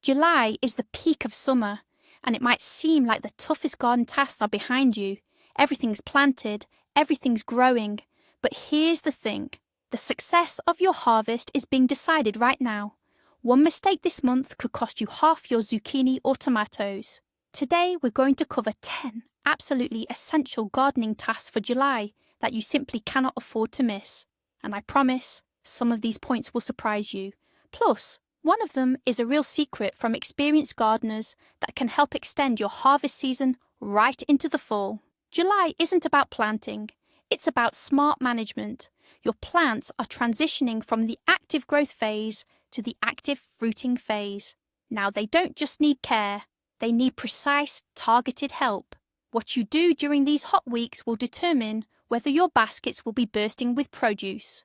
July is the peak of summer, and it might seem like the toughest garden tasks are behind you. Everything's planted, everything's growing. But here's the thing. The success of your harvest is being decided right now. One mistake this month could cost you half your zucchini or tomatoes. Today we're going to cover 10 absolutely essential gardening tasks for July that you simply cannot afford to miss. And I promise, some of these points will surprise you. Plus, one of them is a real secret from experienced gardeners that can help extend your harvest season right into the fall. July isn't about planting, it's about smart management. Your plants are transitioning from the active growth phase to the active fruiting phase. Now they don't just need care, they need precise, targeted help. What you do during these hot weeks will determine whether your baskets will be bursting with produce.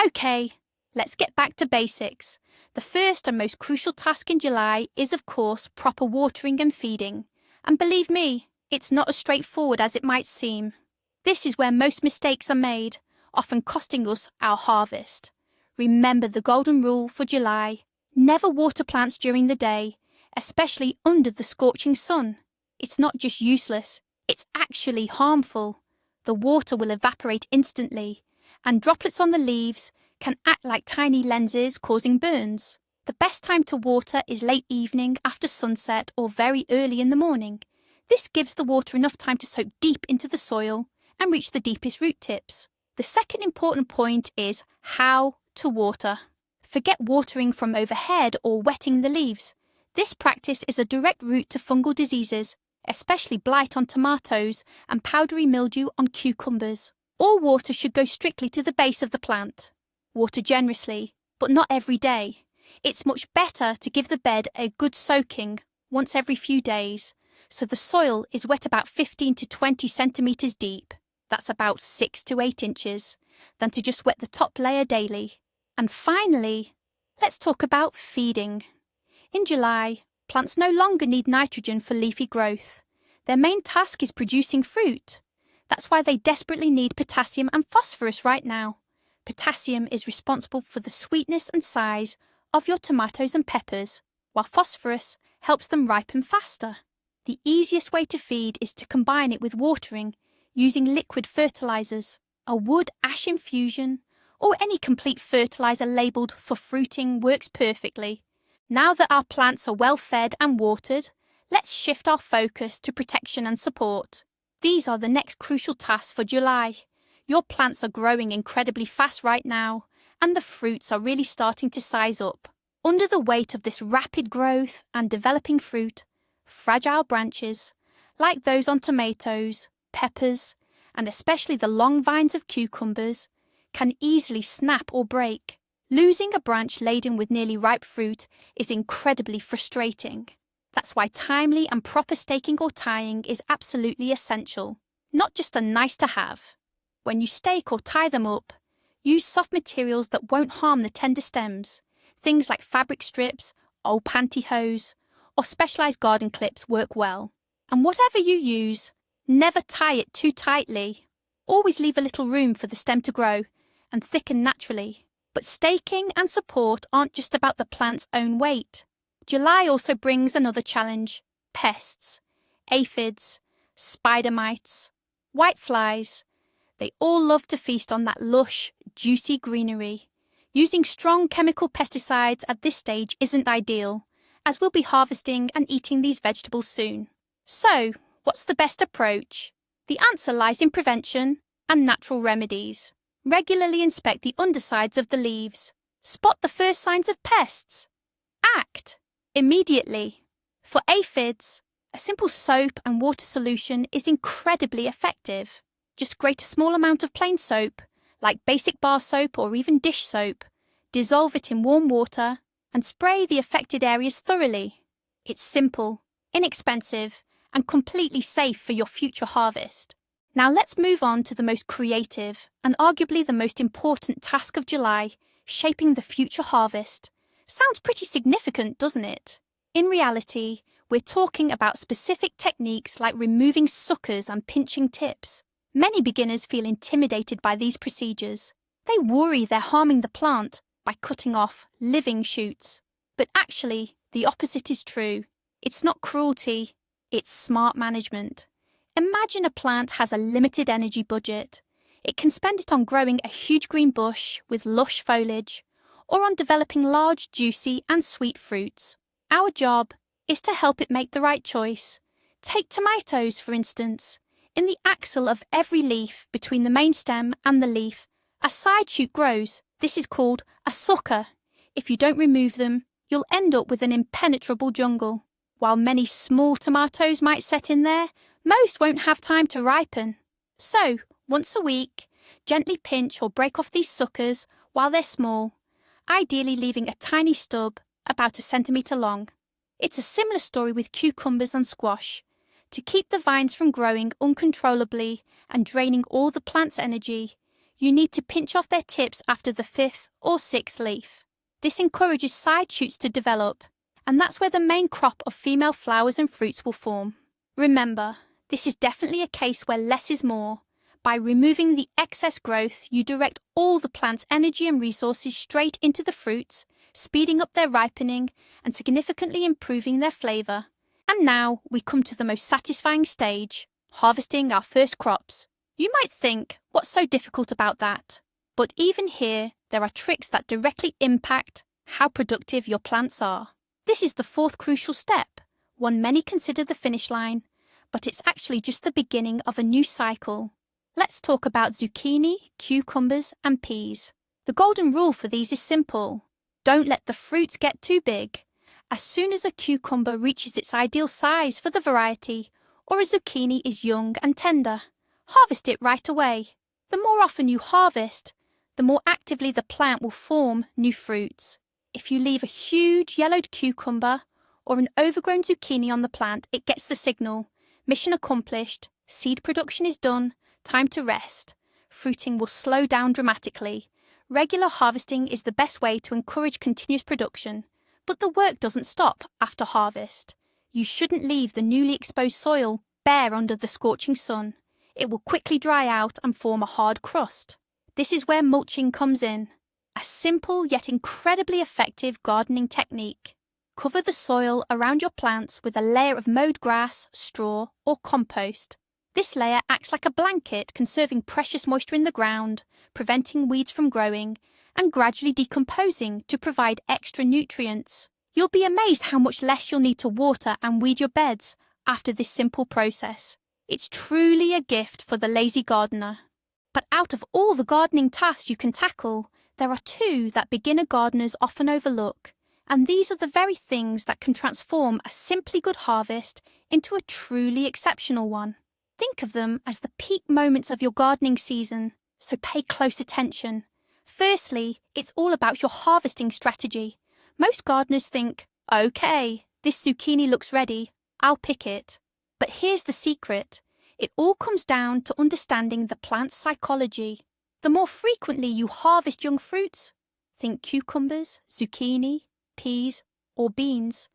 Okay, let's get back to basics. The first and most crucial task in July is, of course, proper watering and feeding. And believe me, it's not as straightforward as it might seem. This is where most mistakes are made, often costing us our harvest. Remember the golden rule for July. Never water plants during the day, especially under the scorching sun. It's not just useless, it's actually harmful. The water will evaporate instantly, and droplets on the leaves can act like tiny lenses causing burns. The best time to water is late evening after sunset or very early in the morning. This gives the water enough time to soak deep into the soil and reach the deepest root tips. The second important point is how to water. Forget watering from overhead or wetting the leaves. This practice is a direct route to fungal diseases, especially blight on tomatoes and powdery mildew on cucumbers. All water should go strictly to the base of the plant. Water generously, but not every day. It's much better to give the bed a good soaking once every few days, so the soil is wet about 15 to 20 centimetres deep, that's about 6 to 8 inches, than to just wet the top layer daily. And finally, let's talk about feeding. In July, plants no longer need nitrogen for leafy growth. Their main task is producing fruit. That's why they desperately need potassium and phosphorus right now. Potassium is responsible for the sweetness and size of your tomatoes and peppers, while phosphorus helps them ripen faster. The easiest way to feed is to combine it with watering using liquid fertilizers, a wood ash infusion, or any complete fertilizer labeled for fruiting works perfectly. Now that our plants are well fed and watered, let's shift our focus to protection and support. These are the next crucial tasks for July. Your plants are growing incredibly fast right now, and the fruits are really starting to size up. Under the weight of this rapid growth and developing fruit, fragile branches, like those on tomatoes, peppers, and especially the long vines of cucumbers, can easily snap or break. Losing a branch laden with nearly ripe fruit is incredibly frustrating. That's why timely and proper staking or tying is absolutely essential, not just a nice to have. When you stake or tie them up, use soft materials that won't harm the tender stems. Things like fabric strips, old pantyhose, or specialised garden clips work well. And whatever you use, never tie it too tightly. Always leave a little room for the stem to grow and thicken naturally. But staking and support aren't just about the plant's own weight. July also brings another challenge: pests, aphids, spider mites, whiteflies. They all love to feast on that lush, juicy greenery. Using strong chemical pesticides at this stage isn't ideal, as we'll be harvesting and eating these vegetables soon. So, what's the best approach? The answer lies in prevention and natural remedies. Regularly inspect the undersides of the leaves. Spot the first signs of pests. Act immediately. For aphids, a simple soap and water solution is incredibly effective. Just grate a small amount of plain soap, like basic bar soap or even dish soap, dissolve it in warm water, and spray the affected areas thoroughly. It's simple, inexpensive, and completely safe for your future harvest. Now let's move on to the most creative and arguably the most important task of July, shaping the future harvest. Sounds pretty significant, doesn't it? In reality, we're talking about specific techniques like removing suckers and pinching tips. Many beginners feel intimidated by these procedures. They worry they're harming the plant by cutting off living shoots. But actually, The opposite is true. It's not cruelty, it's smart management. Imagine a plant has a limited energy budget. It can spend it on growing a huge green bush with lush foliage, or on developing large, juicy and sweet fruits. Our job is to help it make the right choice. Take tomatoes, for instance. In the axil of every leaf, between the main stem and the leaf, a side shoot grows. This is called a sucker. If you don't remove them, you'll end up with an impenetrable jungle. While many small tomatoes might set in there, most won't have time to ripen. So, once a week, gently pinch or break off these suckers while they're small, ideally leaving a tiny stub about 1 centimetre long. It's a similar story with cucumbers and squash. To keep the vines from growing uncontrollably and draining all the plant's energy, you need to pinch off their tips after the 5th or 6th leaf. This encourages side shoots to develop, and that's where the main crop of female flowers and fruits will form. Remember, this is definitely a case where less is more. By removing the excess growth, you direct all the plant's energy and resources straight into the fruits, speeding up their ripening and significantly improving their flavour. And now we come to the most satisfying stage, harvesting our first crops. You might think, what's so difficult about that? But even here, there are tricks that directly impact how productive your plants are. This is the 4th crucial step, one many consider the finish line, but it's actually just the beginning of a new cycle. Let's talk about zucchini, cucumbers and peas. The golden rule for these is simple. Don't let the fruits get too big. As soon as a cucumber reaches its ideal size for the variety, or a zucchini is young and tender, harvest it right away. The more often you harvest, the more actively the plant will form new fruits. If you leave a huge yellowed cucumber or an overgrown zucchini on the plant, it gets the signal. Mission accomplished, seed production is done, time to rest. Fruiting will slow down dramatically. Regular harvesting is the best way to encourage continuous production. But the work doesn't stop after harvest. You shouldn't leave the newly exposed soil bare under the scorching sun. It will quickly dry out and form a hard crust. This is where mulching comes in. A simple yet incredibly effective gardening technique. Cover the soil around your plants with a layer of mowed grass, straw, or compost. This layer acts like a blanket, conserving precious moisture in the ground, preventing weeds from growing, and gradually decomposing to provide extra nutrients. You'll be amazed how much less you'll need to water and weed your beds after this simple process. It's truly a gift for the lazy gardener. But out of all the gardening tasks you can tackle, there are 2 that beginner gardeners often overlook, and these are the very things that can transform a simply good harvest into a truly exceptional one. Think of them as the peak moments of your gardening season, so pay close attention. Firstly, it's all about your harvesting strategy. Most gardeners think, okay, this zucchini looks ready, I'll pick it. But here's the secret. It all comes down to understanding the plant's psychology. The more frequently you harvest young fruits, think cucumbers, zucchini, peas, or beans,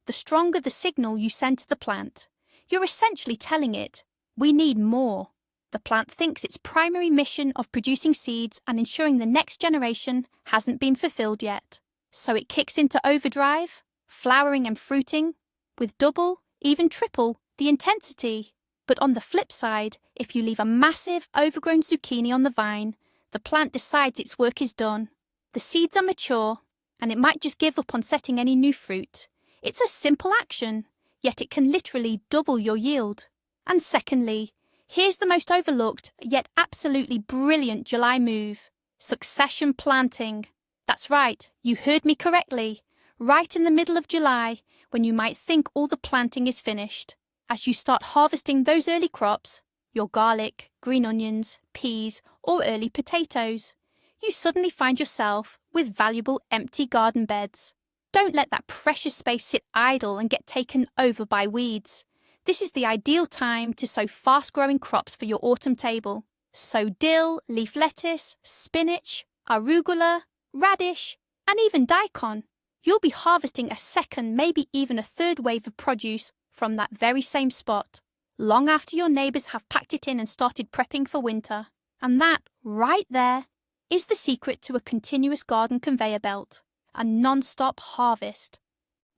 the stronger the signal you send to the plant. You're essentially telling it, we need more. The plant thinks its primary mission of producing seeds and ensuring the next generation hasn't been fulfilled yet. So it kicks into overdrive, flowering and fruiting, with double, even triple, the intensity. But on the flip side, if you leave a massive, overgrown zucchini on the vine, the plant decides its work is done. The seeds are mature, and it might just give up on setting any new fruit. It's a simple action, yet it can literally double your yield. And secondly, here's the most overlooked, yet absolutely brilliant July move. Succession planting. That's right, you heard me correctly. Right in the middle of July, when you might think all the planting is finished. As you start harvesting those early crops, your garlic, green onions, peas, or early potatoes, you suddenly find yourself with valuable empty garden beds. Don't let that precious space sit idle and get taken over by weeds. This is the ideal time to sow fast-growing crops for your autumn table. Sow dill, leaf lettuce, spinach, arugula, radish, and even daikon. You'll be harvesting a second, maybe even a third wave of produce from that very same spot, long after your neighbours have packed it in and started prepping for winter. And that, right there, is the secret to a continuous garden conveyor belt, a non-stop harvest.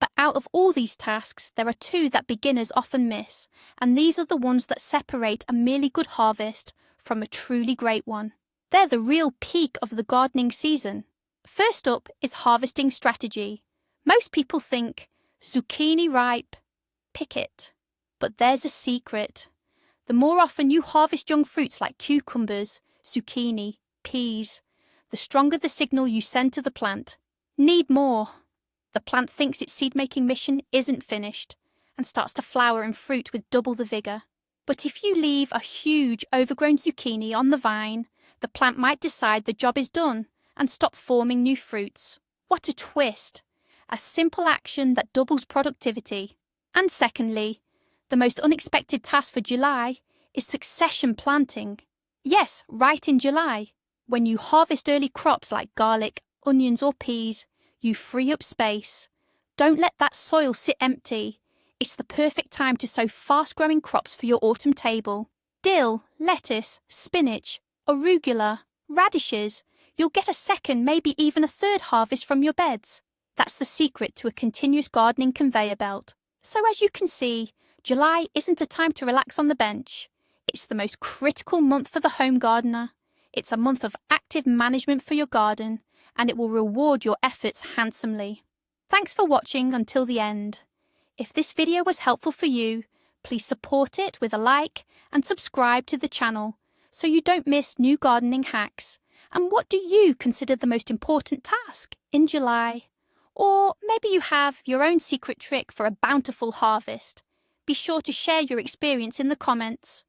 But out of all these tasks, there are two that beginners often miss, and these are the ones that separate a merely good harvest from a truly great one. They're the real peak of the gardening season. First up is harvesting strategy. Most people think, zucchini ripe, pick it. But there's a secret. The more often you harvest young fruits like cucumbers, zucchini, peas, the stronger the signal you send to the plant. Need more. The plant thinks its seed-making mission isn't finished and starts to flower and fruit with double the vigour. But if you leave a huge overgrown zucchini on the vine, the plant might decide the job is done and stop forming new fruits. What a twist! A simple action that doubles productivity. And secondly, the most unexpected task for July is succession planting. Yes, right in July. When you harvest early crops like garlic, onions or peas, you free up space. Don't let that soil sit empty. It's the perfect time to sow fast-growing crops for your autumn table. Dill, lettuce, spinach, arugula, radishes. You'll get a second, maybe even a third harvest from your beds. That's the secret to a continuous gardening conveyor belt. So as you can see, July isn't a time to relax on the bench. It's the most critical month for the home gardener. It's a month of active management for your garden, and it will reward your efforts handsomely. Thanks for watching until the end. If this video was helpful for you, please support it with a like and subscribe to the channel so you don't miss new gardening hacks. And what do you consider the most important task in July? Or maybe you have your own secret trick for a bountiful harvest. Be sure to share your experience in the comments.